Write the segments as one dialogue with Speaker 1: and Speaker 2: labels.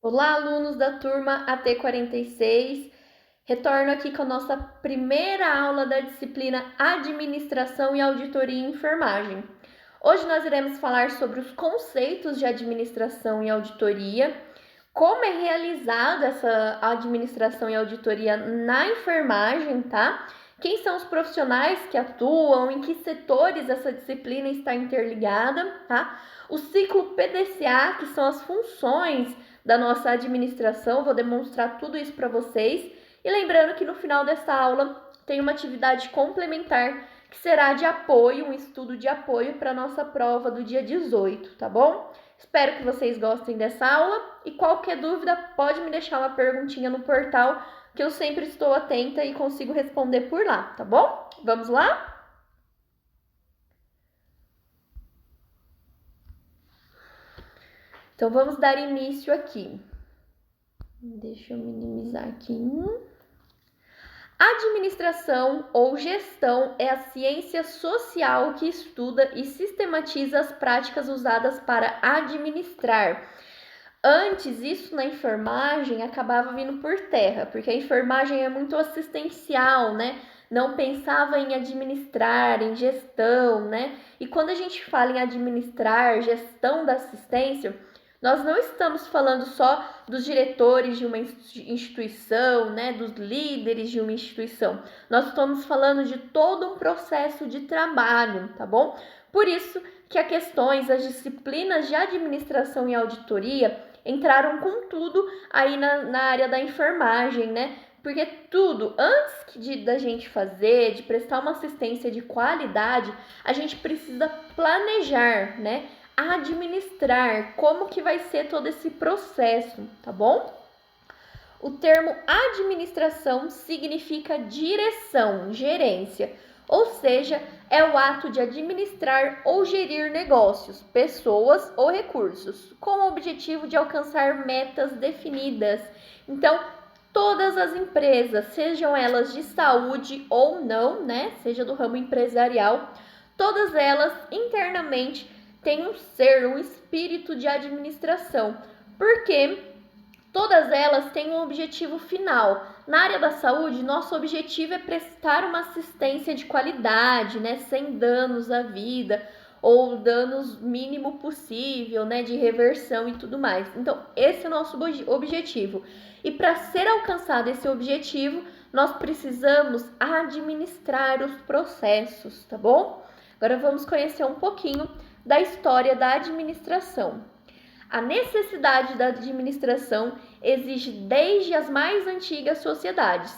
Speaker 1: Olá, alunos da turma AT46. Retorno aqui com a nossa primeira aula da disciplina Administração e Auditoria em Enfermagem. Hoje nós iremos falar sobre os conceitos de administração e auditoria, como é realizada essa administração e auditoria na enfermagem, tá? Quem são os profissionais que atuam, em que setores essa disciplina está interligada, tá? O ciclo PDCA, que são as funções da nossa administração, vou demonstrar tudo isso para vocês. E lembrando que no final dessa aula tem uma atividade complementar que será de apoio, um estudo de apoio para a nossa prova do dia 18, tá bom? Espero que vocês gostem dessa aula e qualquer dúvida pode me deixar uma perguntinha no portal que eu sempre estou atenta e consigo responder por lá, tá bom? Vamos lá? Então vamos dar início aqui. Deixa eu minimizar aqui. Administração ou gestão é a ciência social que estuda e sistematiza as práticas usadas para administrar. Antes, isso na enfermagem acabava vindo por terra, porque a enfermagem é muito assistencial, né? Não pensava em administrar, em gestão, né? E quando a gente fala em administrar, gestão da assistência, nós não estamos falando só dos diretores de uma instituição, né, dos líderes de uma instituição. Nós estamos falando de todo um processo de trabalho, tá bom? Por isso que as disciplinas de administração e auditoria entraram com tudo aí na área da enfermagem, né? Porque tudo, antes da gente fazer, de prestar uma assistência de qualidade, a gente precisa planejar, né? Administrar, como que vai ser todo esse processo, tá bom? O termo administração significa direção, gerência, ou seja, é o ato de administrar ou gerir negócios, pessoas ou recursos, com o objetivo de alcançar metas definidas. Então, todas as empresas, sejam elas de saúde ou não, né, seja do ramo empresarial, todas elas internamente tem um espírito de administração, porque todas elas têm um objetivo final. Na área da saúde, nosso objetivo é prestar uma assistência de qualidade, né, sem danos à vida ou danos mínimo possível, né, de reversão e tudo mais. Então, esse é o nosso objetivo. E para ser alcançado esse objetivo, nós precisamos administrar os processos, tá bom? Agora vamos conhecer um pouquinho da história da administração. A necessidade da administração existe desde as mais antigas sociedades.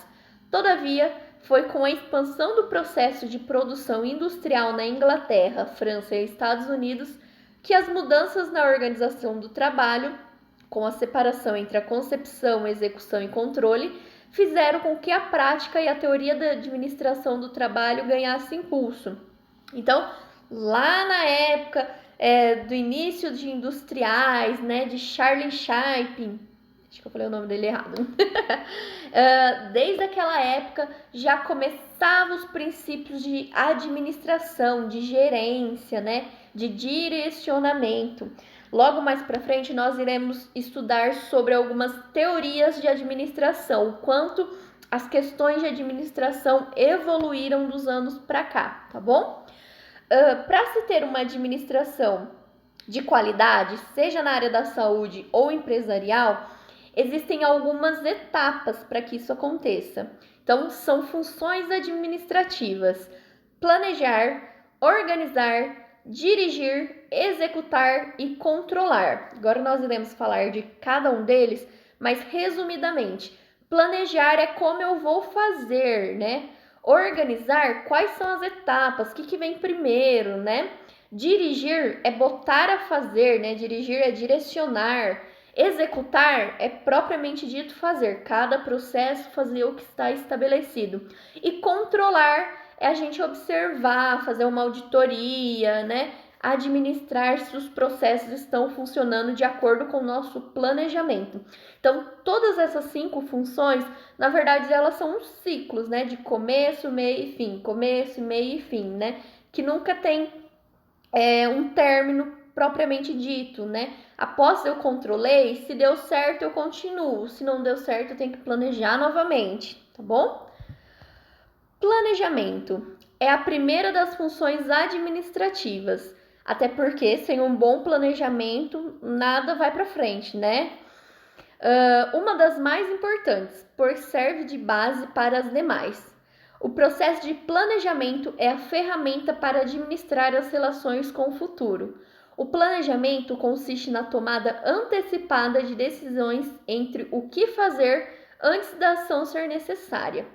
Speaker 1: Todavia, foi com a expansão do processo de produção industrial na Inglaterra, França e Estados Unidos que as mudanças na organização do trabalho, com a separação entre a concepção, execução e controle, fizeram com que a prática e a teoria da administração do trabalho ganhassem impulso. Então, lá na época do início de industriais, né, de Charlie Chaplin, acho que eu falei o nome dele errado, desde aquela época já começavam os princípios de administração, de gerência, né, de direcionamento. Logo mais para frente nós iremos estudar sobre algumas teorias de administração, o quanto as questões de administração evoluíram dos anos para cá, tá bom? Para se ter uma administração de qualidade, seja na área da saúde ou empresarial, existem algumas etapas para que isso aconteça. Então, são funções administrativas: planejar, organizar, dirigir, executar e controlar. Agora nós iremos falar de cada um deles, mas resumidamente, planejar é como eu vou fazer, né? Organizar, quais são as etapas, o que vem primeiro, né? Dirigir é botar a fazer, né? Dirigir é direcionar. Executar é propriamente dito fazer, cada processo fazer o que está estabelecido. E controlar é a gente observar, fazer uma auditoria, né? Administrar se os processos estão funcionando de acordo com o nosso planejamento. Então, todas essas 5 funções, na verdade, elas são uns ciclos, né? De começo, meio e fim, começo, meio e fim, né? Que nunca tem um término propriamente dito, né? Após eu controlei, se deu certo eu continuo, se não deu certo eu tenho que planejar novamente, tá bom? Planejamento é a primeira das funções administrativas, até porque sem um bom planejamento nada vai para frente, né? Uma das mais importantes, pois serve de base para as demais. O processo de planejamento é a ferramenta para administrar as relações com o futuro. O planejamento consiste na tomada antecipada de decisões entre o que fazer antes da ação ser necessária.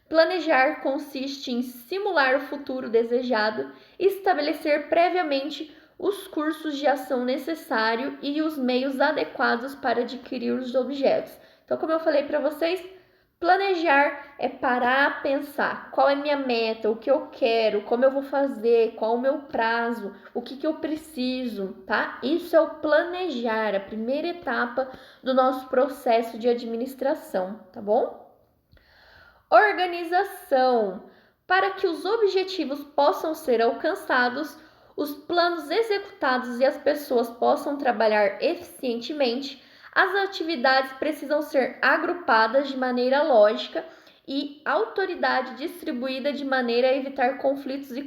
Speaker 1: Planejar consiste em simular o futuro desejado e estabelecer previamente os cursos de ação necessários e os meios adequados para adquirir os objetos. Então, como eu falei para vocês, planejar é parar, pensar qual é minha meta, o que eu quero, como eu vou fazer, qual o meu prazo, o que eu preciso, tá? Isso é o planejar, a primeira etapa do nosso processo de administração, tá bom? Organização. Para que os objetivos possam ser alcançados, os planos executados e as pessoas possam trabalhar eficientemente, as atividades precisam ser agrupadas de maneira lógica e autoridade distribuída de maneira a evitar conflitos e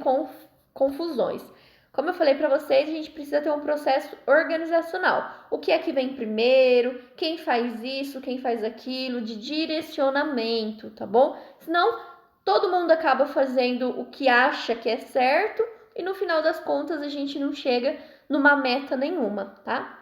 Speaker 1: confusões. Como eu falei para vocês, a gente precisa ter um processo organizacional. O que é que vem primeiro, quem faz isso, quem faz aquilo, de direcionamento, tá bom? Senão, todo mundo acaba fazendo o que acha que é certo e no final das contas a gente não chega numa meta nenhuma, tá?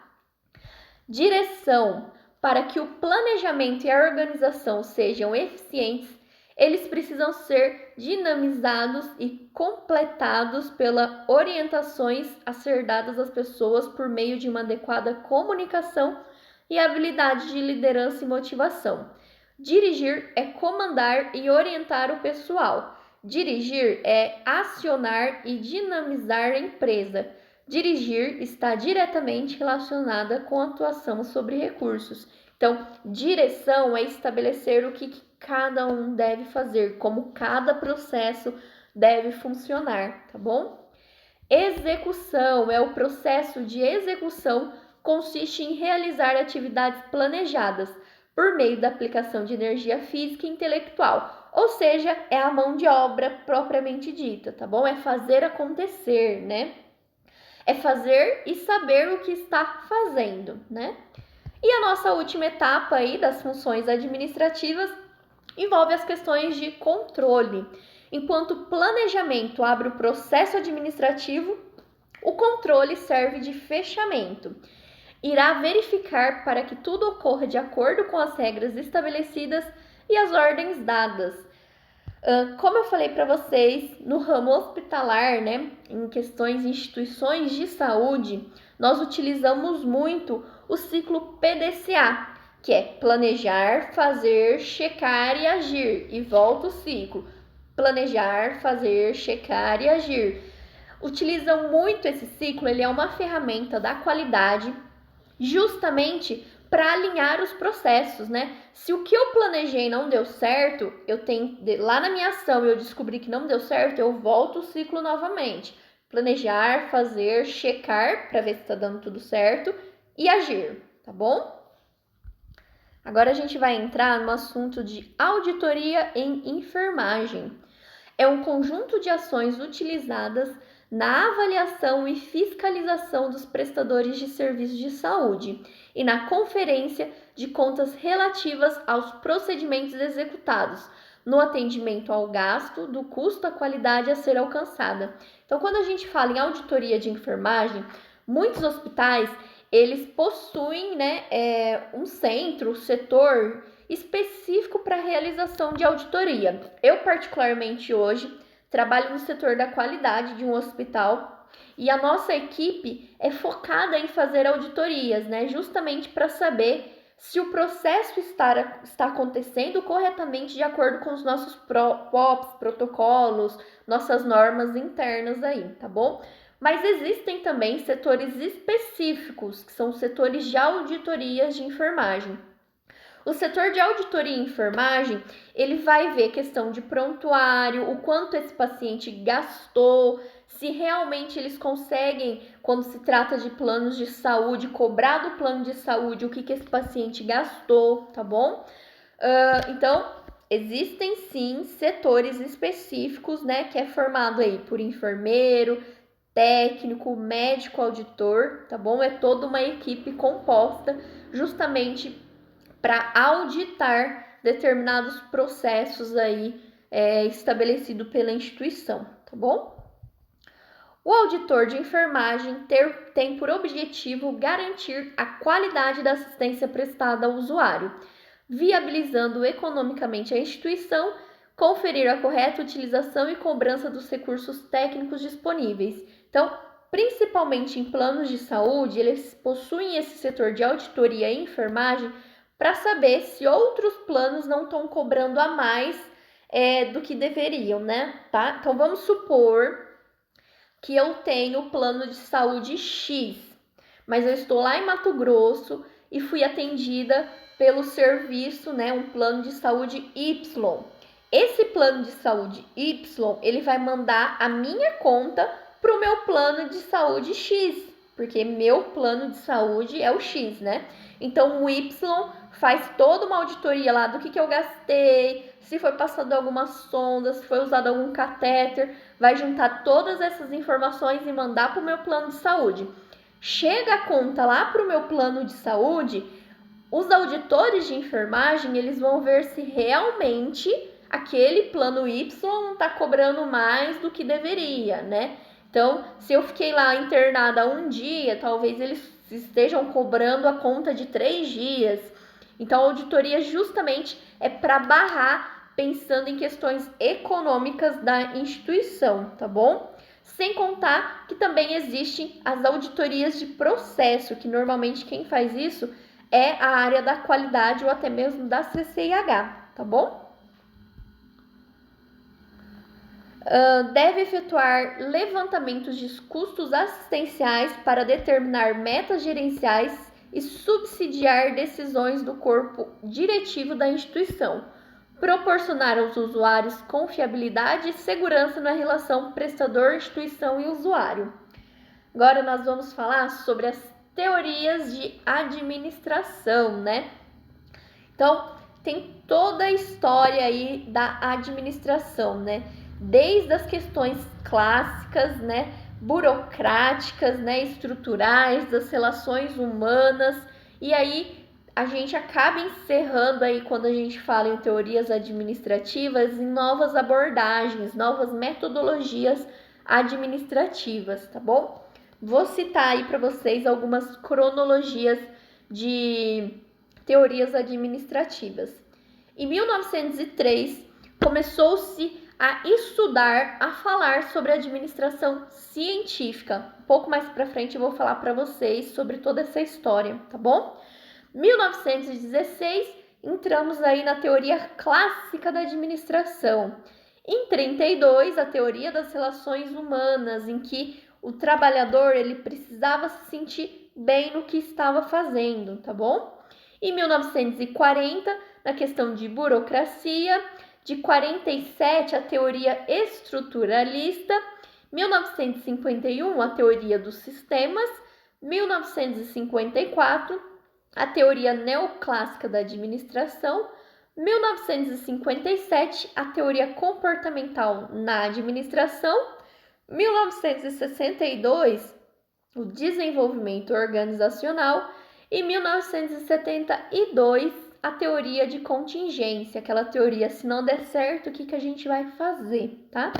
Speaker 1: Direção. Para que o planejamento e a organização sejam eficientes, eles precisam ser dinamizados e completados pelas orientações a ser dadas às pessoas por meio de uma adequada comunicação e habilidade de liderança e motivação. Dirigir é comandar e orientar o pessoal. Dirigir é acionar e dinamizar a empresa. Dirigir está diretamente relacionada com a atuação sobre recursos. Então, direção é estabelecer o que cada um deve fazer, como cada processo deve funcionar, tá bom? Execução é o processo de execução, consiste em realizar atividades planejadas por meio da aplicação de energia física e intelectual, ou seja, é a mão de obra propriamente dita, tá bom? É fazer acontecer, né? É fazer e saber o que está fazendo, né? E a nossa última etapa aí das funções administrativas envolve as questões de controle. Enquanto o planejamento abre o processo administrativo, o controle serve de fechamento. Irá verificar para que tudo ocorra de acordo com as regras estabelecidas e as ordens dadas. Como eu falei para vocês, no ramo hospitalar, né, em questões de instituições de saúde, nós utilizamos muito o ciclo PDCA, que é planejar, fazer, checar e agir, e volta o ciclo, planejar, fazer, checar e agir. Utilizam muito esse ciclo, ele é uma ferramenta da qualidade, justamente para alinhar os processos, né? Se o que eu planejei não deu certo, eu tenho lá na minha ação eu descobri que não deu certo, eu volto o ciclo novamente. Planejar, fazer, checar para ver se está dando tudo certo e agir, tá bom? Agora a gente vai entrar no assunto de auditoria em enfermagem. É um conjunto de ações utilizadas na avaliação e fiscalização dos prestadores de serviços de saúde e na conferência de contas relativas aos procedimentos executados, no atendimento ao gasto, do custo à qualidade a ser alcançada. Então, quando a gente fala em auditoria de enfermagem, muitos hospitais, eles possuem, um centro, setor específico para a realização de auditoria. Eu, particularmente hoje, trabalho no setor da qualidade de um hospital e a nossa equipe é focada em fazer auditorias, justamente para saber se o processo está acontecendo corretamente de acordo com os nossos POPs, protocolos, nossas normas internas aí, tá bom? Mas existem também setores específicos, que são setores de auditorias de enfermagem. O setor de auditoria e enfermagem, ele vai ver questão de prontuário, o quanto esse paciente gastou, se realmente eles conseguem, quando se trata de planos de saúde, cobrar do plano de saúde o que esse paciente gastou, tá bom? Então, existem sim setores específicos, né, que é formado aí por enfermeiro, técnico, médico, auditor, tá bom? É toda uma equipe composta justamente para auditar determinados processos aí estabelecido pela instituição, tá bom? O auditor de enfermagem tem por objetivo garantir a qualidade da assistência prestada ao usuário, viabilizando economicamente a instituição, conferir a correta utilização e cobrança dos recursos técnicos disponíveis. Então, principalmente em planos de saúde, eles possuem esse setor de auditoria e enfermagem para saber se outros planos não estão cobrando a mais do que deveriam, né? Tá? Então, vamos supor que eu tenho plano de saúde X, mas eu estou lá em Mato Grosso e fui atendida pelo serviço, né, um plano de saúde Y. Esse plano de saúde Y, ele vai mandar a minha conta para o meu plano de saúde X, porque meu plano de saúde é o X, né? Então o Y faz toda uma auditoria lá do que eu gastei, se foi passado alguma sonda, se foi usado algum catéter, vai juntar todas essas informações e mandar para o meu plano de saúde. Chega a conta lá para o meu plano de saúde, os auditores de enfermagem, eles vão ver se realmente aquele plano Y não está cobrando mais do que deveria, né? Então, se eu fiquei lá internada um dia, talvez eles estejam cobrando a conta de 3 dias. Então, a auditoria justamente é para barrar, pensando em questões econômicas da instituição, tá bom? Sem contar que também existem as auditorias de processo, que normalmente quem faz isso é a área da qualidade ou até mesmo da CCIH, tá bom? Deve efetuar levantamentos de custos assistenciais para determinar metas gerenciais e subsidiar decisões do corpo diretivo da instituição, proporcionar aos usuários confiabilidade e segurança na relação prestador, instituição e usuário. Agora nós vamos falar sobre as teorias de administração, né? Então, tem toda a história aí da administração, né? Desde as questões clássicas, né, burocráticas, né, estruturais, das relações humanas, e aí a gente acaba encerrando aí quando a gente fala em teorias administrativas em novas abordagens, novas metodologias administrativas, tá bom? Vou citar aí para vocês algumas cronologias de teorias administrativas. Em 1903, começou-se a estudar, a falar sobre administração científica. Um pouco mais para frente eu vou falar para vocês sobre toda essa história, tá bom? 1916, entramos aí na teoria clássica da administração. Em 32, a teoria das relações humanas, em que o trabalhador ele precisava se sentir bem no que estava fazendo, tá bom? Em 1940, na questão de burocracia, de 47, a teoria estruturalista, 1951, a teoria dos sistemas, 1954, a teoria neoclássica da administração, 1957, a teoria comportamental na administração, 1962, o desenvolvimento organizacional e 1972, a teoria de contingência, aquela teoria, se não der certo, o que a gente vai fazer, tá?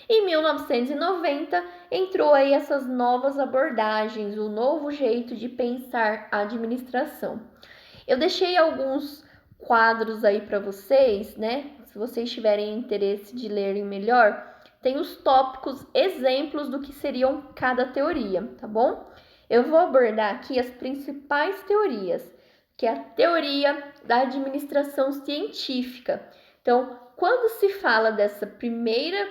Speaker 1: Em 1990, entrou aí essas novas abordagens, o novo jeito de pensar a administração. Eu deixei alguns quadros aí para vocês, né? Se vocês tiverem interesse de lerem melhor, tem os tópicos, exemplos do que seriam cada teoria, tá bom? Eu vou abordar aqui as principais teorias, que é a teoria da administração científica. Então, quando se fala dessa primeira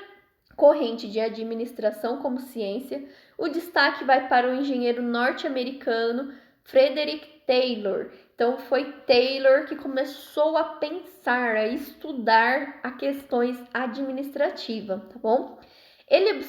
Speaker 1: corrente de administração como ciência, o destaque vai para o engenheiro norte-americano Frederick Taylor, Então, foi Taylor que começou a pensar, a estudar as questões administrativas, tá bom? Ele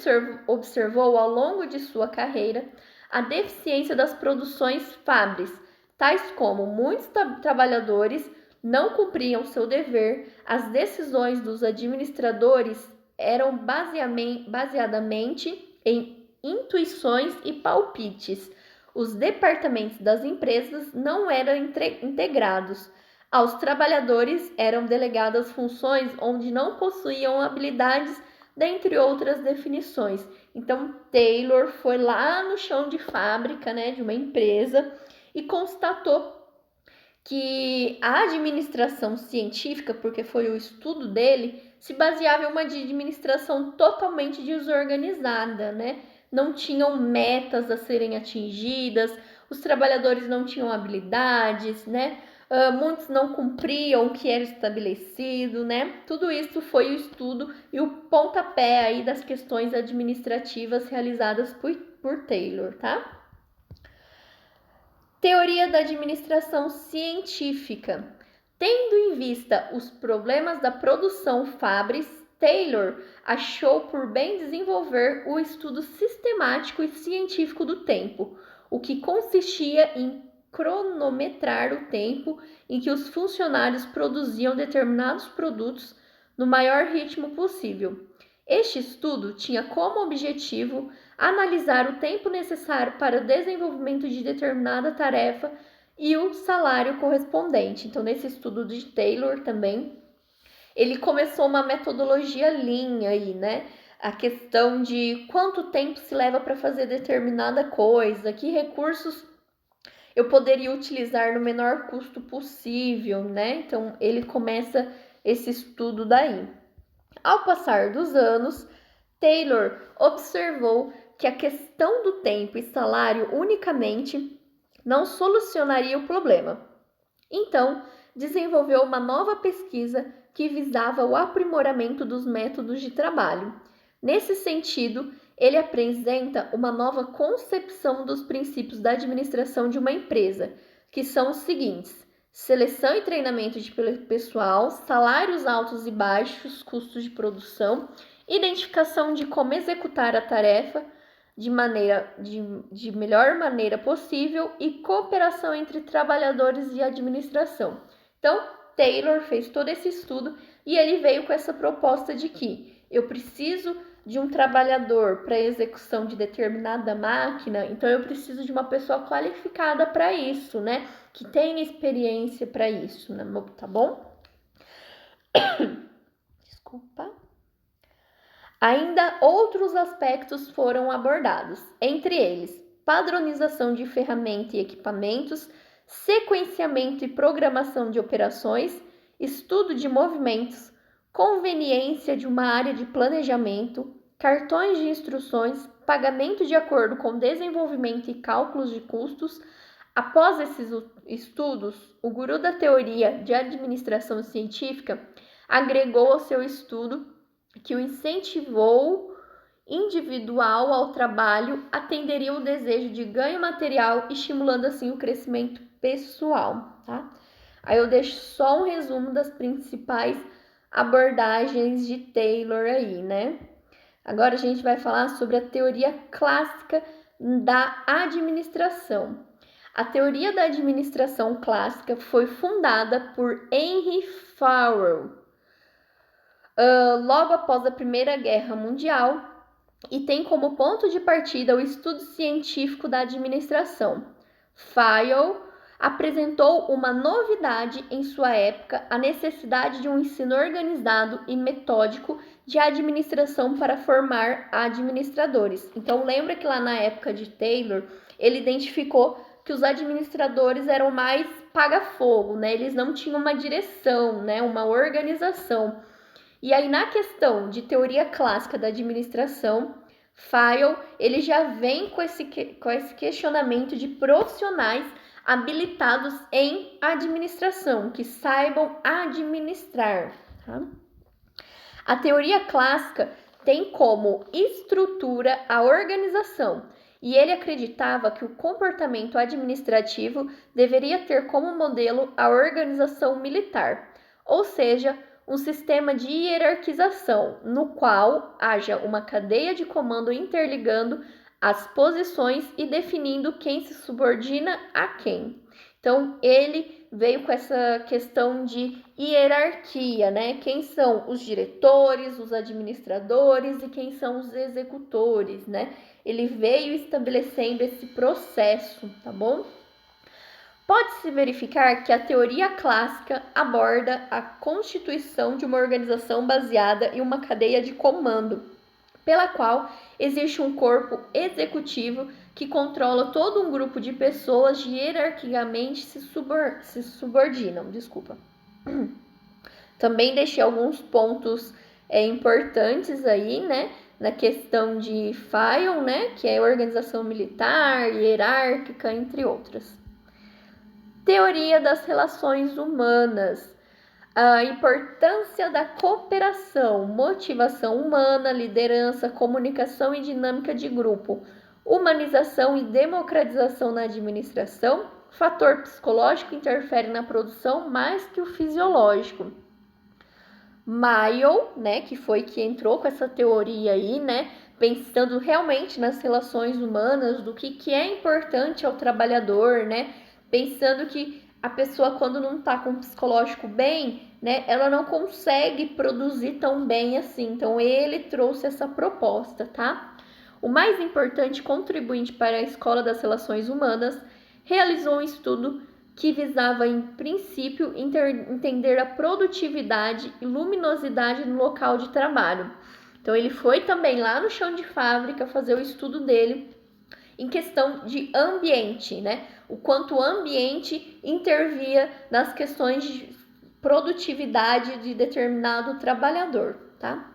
Speaker 1: observou ao longo de sua carreira a deficiência das produções fábricas, tais como muitos trabalhadores não cumpriam seu dever, as decisões dos administradores eram baseadamente em intuições e palpites. Os departamentos das empresas não eram integrados. Aos trabalhadores eram delegadas funções onde não possuíam habilidades, dentre outras definições. Então, Taylor foi lá no chão de fábrica, né, de uma empresa e constatou que a administração científica, porque foi o estudo dele, se baseava em uma administração totalmente desorganizada, né? Não tinham metas a serem atingidas, os trabalhadores não tinham habilidades, né? Muitos não cumpriam o que era estabelecido, né? Tudo isso foi o estudo e o pontapé aí das questões administrativas realizadas por Taylor, tá? Teoria da administração científica. Tendo em vista os problemas da produção fabris, Taylor achou por bem desenvolver o estudo sistemático e científico do tempo, o que consistia em cronometrar o tempo em que os funcionários produziam determinados produtos no maior ritmo possível. Este estudo tinha como objetivo analisar o tempo necessário para o desenvolvimento de determinada tarefa e o salário correspondente. Então, nesse estudo de Taylor também, ele começou uma metodologia Lean aí, né? A questão de quanto tempo se leva para fazer determinada coisa, que recursos eu poderia utilizar no menor custo possível, né? Então, ele começa esse estudo daí. Ao passar dos anos, Taylor observou que a questão do tempo e salário unicamente não solucionaria o problema. Então, desenvolveu uma nova pesquisa que visava o aprimoramento dos métodos de trabalho. Nesse sentido, ele apresenta uma nova concepção dos princípios da administração de uma empresa, que são os seguintes: seleção e treinamento de pessoal, salários altos e baixos, custos de produção, identificação de como executar a tarefa de melhor maneira possível e cooperação entre trabalhadores e administração. Então, Taylor fez todo esse estudo e ele veio com essa proposta de que eu preciso de um trabalhador para execução de determinada máquina, então eu preciso de uma pessoa qualificada para isso, né? Que tenha experiência para isso, né? Tá bom? Desculpa. Ainda outros aspectos foram abordados, entre eles padronização de ferramentas e equipamentos, sequenciamento e programação de operações, estudo de movimentos, conveniência de uma área de planejamento, cartões de instruções, pagamento de acordo com desenvolvimento e cálculos de custos. Após esses estudos, o guru da teoria de administração científica agregou ao seu estudo que o incentivou individual ao trabalho atenderia o desejo de ganho material, estimulando assim o crescimento pessoal, tá? Aí eu deixo só um resumo das principais abordagens de Taylor aí, né? Agora a gente vai falar sobre a teoria clássica da administração. A teoria da administração clássica foi fundada por Henry Farrell, logo após a Primeira Guerra Mundial e tem como ponto de partida o estudo científico da administração. Farrell apresentou uma novidade em sua época, a necessidade de um ensino organizado e metódico de administração para formar administradores. Então lembra que lá na época de Taylor, ele identificou que os administradores eram mais paga-fogo, né? Eles não tinham uma direção, né? Uma organização. E aí, na questão de teoria clássica da administração, Farrell, ele já vem com esse questionamento de profissionais habilitados em administração, que saibam administrar. Tá? A teoria clássica tem como estrutura a organização e ele acreditava que o comportamento administrativo deveria ter como modelo a organização militar, ou seja, um sistema de hierarquização, no qual haja uma cadeia de comando interligando as posições e definindo quem se subordina a quem. Então, ele veio com essa questão de hierarquia, né? Quem são os diretores, os administradores e quem são os executores, né? Ele veio estabelecendo esse processo, tá bom? Pode-se verificar que a teoria clássica aborda a constituição de uma organização baseada em uma cadeia de comando, pela qual existe um corpo executivo que controla todo um grupo de pessoas que hierarquicamente se subordinam. Também deixei alguns pontos importantes aí, né? Na questão de Fayon, né? Que é organização militar, hierárquica, entre outras. Teoria das relações humanas. A importância da cooperação, motivação humana, liderança, comunicação e dinâmica de grupo, humanização e democratização na administração. Fator psicológico interfere na produção mais que o fisiológico. Mayo, né, que foi que entrou com essa teoria aí, né, pensando realmente nas relações humanas, do que é importante ao trabalhador, né, pensando que a pessoa, quando não está com o psicológico bem, né, ela não consegue produzir tão bem assim. Então, ele trouxe essa proposta, tá? O mais importante contribuinte para a Escola das Relações Humanas realizou um estudo que visava, em princípio, entender a produtividade e luminosidade no local de trabalho. Então, ele foi também lá no chão de fábrica fazer o estudo dele em questão de ambiente, né? O quanto o ambiente intervia nas questões de produtividade de determinado trabalhador, tá?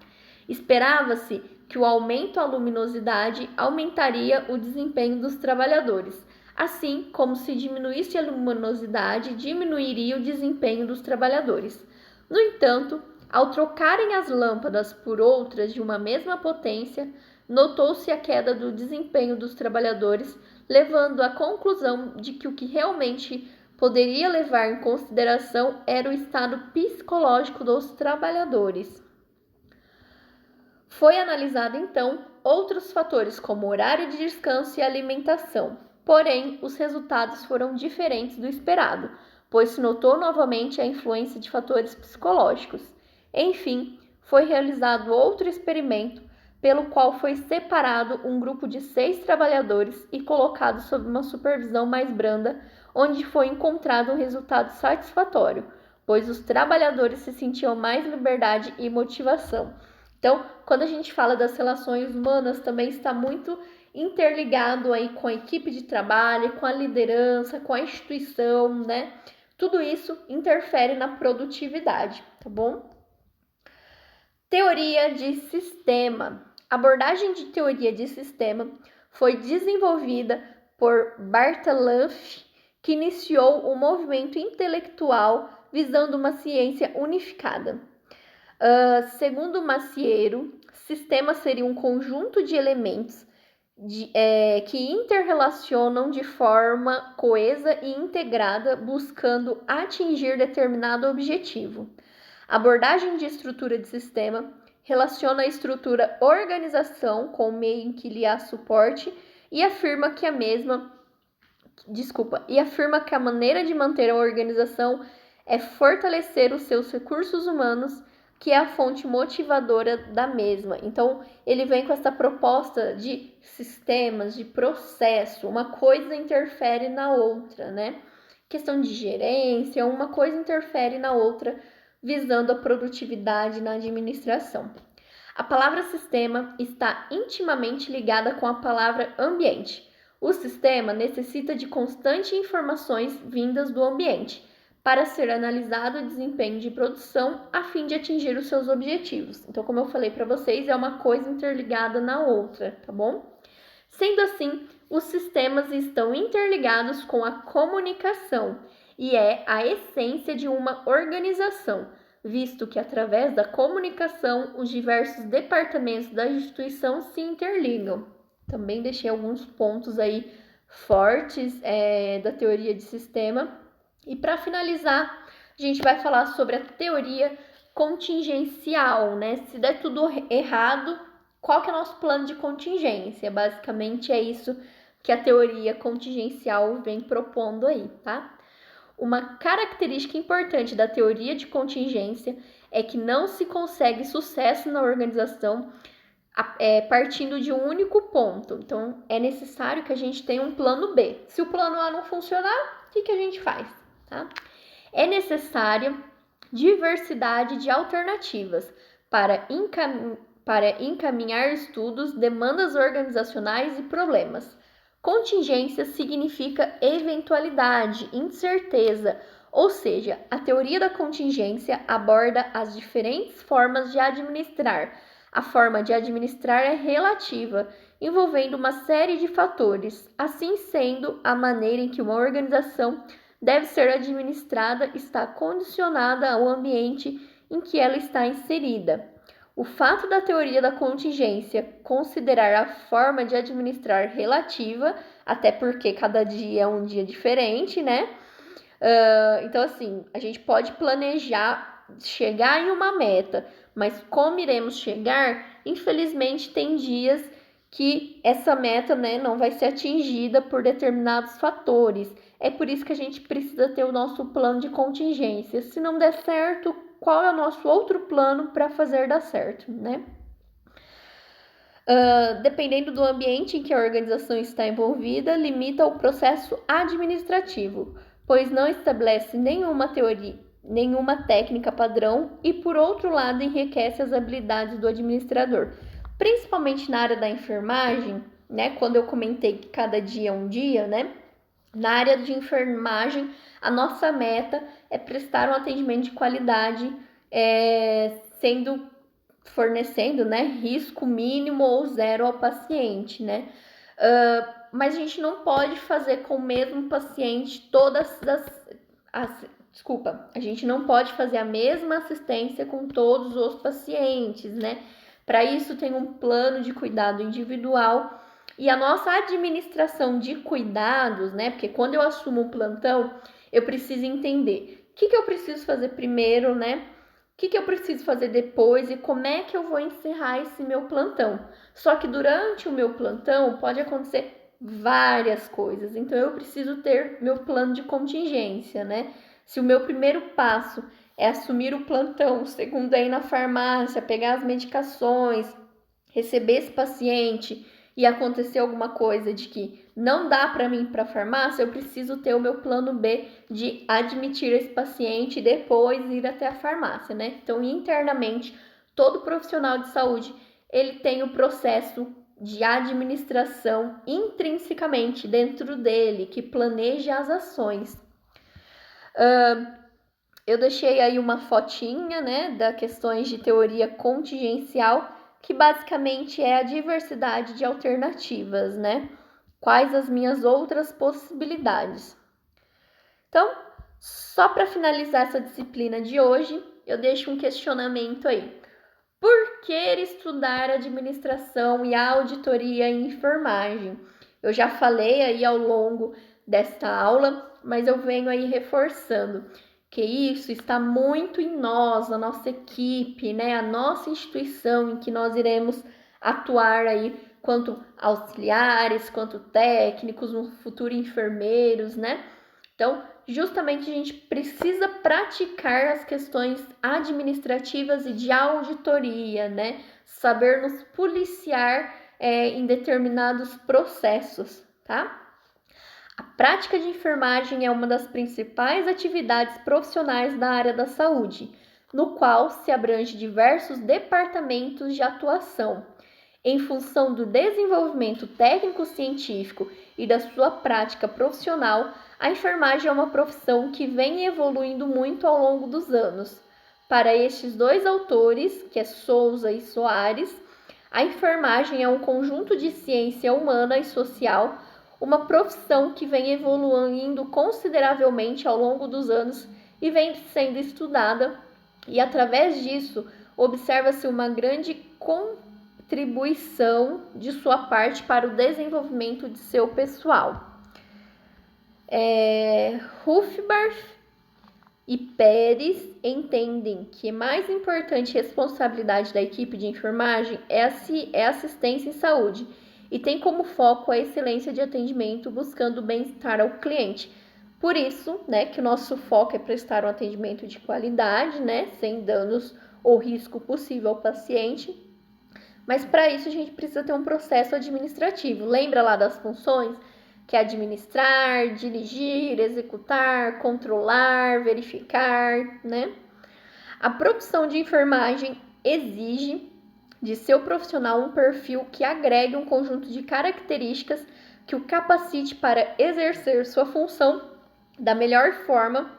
Speaker 1: Esperava-se que o aumento à luminosidade aumentaria o desempenho dos trabalhadores. Assim como se diminuísse a luminosidade, diminuiria o desempenho dos trabalhadores. No entanto, ao trocarem as lâmpadas por outras de uma mesma potência, notou-se a queda do desempenho dos trabalhadores, levando à conclusão de que o que realmente poderia levar em consideração era o estado psicológico dos trabalhadores. Foi analisado então outros fatores como horário de descanso e alimentação. Porém, os resultados foram diferentes do esperado, pois se notou novamente a influência de fatores psicológicos. Enfim, foi realizado outro experimento, pelo qual foi separado um grupo de 6 trabalhadores e colocado sob uma supervisão mais branda, onde foi encontrado um resultado satisfatório, pois os trabalhadores se sentiam mais liberdade e motivação. Então, quando a gente fala das relações humanas, também está muito interligado aí com a equipe de trabalho, com a liderança, com a instituição, né? Tudo isso interfere na produtividade, tá bom? Teoria de sistema. A abordagem de teoria de sistema foi desenvolvida por Bartholomew, que iniciou um movimento intelectual visando uma ciência unificada. Segundo Maciero, sistema seria um conjunto de elementos que interrelacionam de forma coesa e integrada, buscando atingir determinado objetivo. A abordagem de estrutura de sistema relaciona a estrutura organização com o meio em que lhe há suporte e afirma que a maneira de manter a organização é fortalecer os seus recursos humanos, que é a fonte motivadora da mesma. Então, ele vem com essa proposta de sistemas, de processo, uma coisa interfere na outra, né? Questão de gerência, uma coisa interfere na outra, visando a produtividade na administração. A palavra sistema está intimamente ligada com a palavra ambiente. O sistema necessita de constantes informações vindas do ambiente, para ser analisado o desempenho de produção a fim de atingir os seus objetivos. Então, como eu falei para vocês, é uma coisa interligada na outra, tá bom? Sendo assim, os sistemas estão interligados com a comunicação e é a essência de uma organização, visto que através da comunicação os diversos departamentos da instituição se interligam. Também deixei alguns pontos aí fortes da teoria de sistema. E para finalizar, a gente vai falar sobre a teoria contingencial, né? Se der tudo errado, qual que é o nosso plano de contingência? Basicamente é isso que a teoria contingencial vem propondo aí, tá? Uma característica importante da teoria de contingência é que não se consegue sucesso na organização partindo de um único ponto. Então, é necessário que a gente tenha um plano B. Se o plano A não funcionar, o que a gente faz? Tá? É necessária diversidade de alternativas para encaminhar estudos, demandas organizacionais e problemas. Contingência significa eventualidade, incerteza, ou seja, a teoria da contingência aborda as diferentes formas de administrar. A forma de administrar é relativa, envolvendo uma série de fatores. Assim sendo, a maneira em que uma organização deve ser administrada está condicionada ao ambiente em que ela está inserida. O fato da teoria da contingência considerar a forma de administrar relativa, até porque cada dia é um dia diferente, né? Então, assim, a gente pode planejar chegar em uma meta, mas como iremos chegar, infelizmente tem dias que essa meta, né, não vai ser atingida por determinados fatores. É por isso que a gente precisa ter o nosso plano de contingência. Se não der certo, qual é o nosso outro plano para fazer dar certo, né? Dependendo do ambiente em que a organização está envolvida, limita o processo administrativo, pois não estabelece nenhuma teoria, nenhuma técnica padrão e, por outro lado, enriquece as habilidades do administrador. Principalmente na área da enfermagem, né? Quando eu comentei que cada dia é um dia, né? Na área de enfermagem, a nossa meta é prestar um atendimento de qualidade, fornecendo, né, risco mínimo ou zero ao paciente, né? Mas a gente não pode fazer com o mesmo paciente a gente não pode fazer a mesma assistência com todos os pacientes, né? Para isso tem um plano de cuidado individual e a nossa administração de cuidados, né? Porque quando eu assumo um plantão, eu preciso entender o que eu preciso fazer primeiro, né? O que eu preciso fazer depois e como é que eu vou encerrar esse meu plantão. Só que durante o meu plantão pode acontecer várias coisas, então eu preciso ter meu plano de contingência, né? Se o meu primeiro passo é assumir o plantão, o segundo é ir na farmácia, pegar as medicações, receber esse paciente e acontecer alguma coisa de que não dá para mim ir para a farmácia, eu preciso ter o meu plano B de admitir esse paciente e depois ir até a farmácia, né? Então, internamente, todo profissional de saúde, ele tem o processo de administração intrinsecamente dentro dele, que planeja as ações. Eu deixei aí uma fotinha, né, das questões de teoria contingencial, que basicamente é a diversidade de alternativas, né? Quais as minhas outras possibilidades? Então, só para finalizar essa disciplina de hoje, eu deixo um questionamento aí. Por que estudar administração e auditoria em enfermagem? Eu já falei aí ao longo desta aula, mas eu venho aí reforçando que isso está muito em nós, a nossa equipe, né? A nossa instituição em que nós iremos atuar aí quanto auxiliares, quanto técnicos, no futuro enfermeiros, né? Então, justamente a gente precisa praticar as questões administrativas e de auditoria, né? Saber nos policiar em determinados processos, tá? A prática de enfermagem é uma das principais atividades profissionais da área da saúde, no qual se abrange diversos departamentos de atuação. Em função do desenvolvimento técnico-científico e da sua prática profissional, a enfermagem é uma profissão que vem evoluindo muito ao longo dos anos. Para estes dois autores, que é Souza e Soares, a enfermagem é um conjunto de ciência humana e social, uma profissão que vem evoluindo consideravelmente ao longo dos anos e vem sendo estudada, e através disso observa-se uma grande contribuição de sua parte para o desenvolvimento de seu pessoal. Hufbach e Pérez entendem que a mais importante responsabilidade da equipe de enfermagem é assistência em saúde e tem como foco a excelência de atendimento buscando o bem-estar ao cliente. Por isso, né, que o nosso foco é prestar um atendimento de qualidade, né, sem danos ou risco possível ao paciente. Mas para isso a gente precisa ter um processo administrativo. Lembra lá das funções? Que é administrar, dirigir, executar, controlar, verificar, né? A profissão de enfermagem exige de seu profissional um perfil que agregue um conjunto de características que o capacite para exercer sua função da melhor forma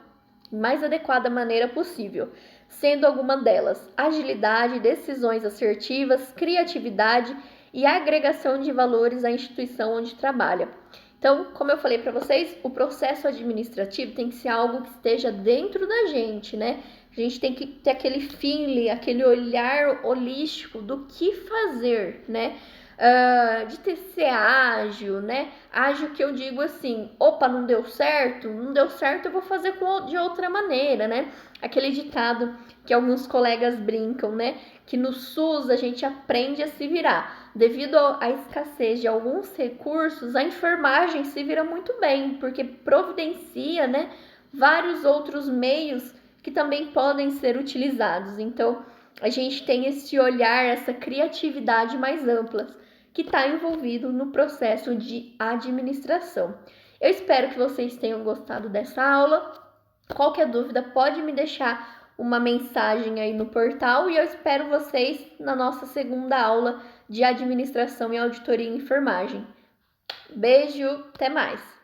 Speaker 1: e mais adequada maneira possível, sendo alguma delas agilidade, decisões assertivas, criatividade e agregação de valores à instituição onde trabalha. Então, como eu falei para vocês, o processo administrativo tem que ser algo que esteja dentro da gente, né? A gente tem que ter aquele feeling, aquele olhar holístico do que fazer, né? De ter ser ágil, né? Ágil que eu digo assim, opa, não deu certo, eu vou fazer de outra maneira, né? Aquele ditado que alguns colegas brincam, né? Que no SUS a gente aprende a se virar. Devido à escassez de alguns recursos, a enfermagem se vira muito bem, porque providencia, né, vários outros meios que também podem ser utilizados. Então, a gente tem esse olhar, essa criatividade mais ampla que está envolvido no processo de administração. Eu espero que vocês tenham gostado dessa aula. Qualquer dúvida pode me deixar uma mensagem aí no portal e eu espero vocês na nossa segunda aula de administração e auditoria em enfermagem. Beijo, até mais!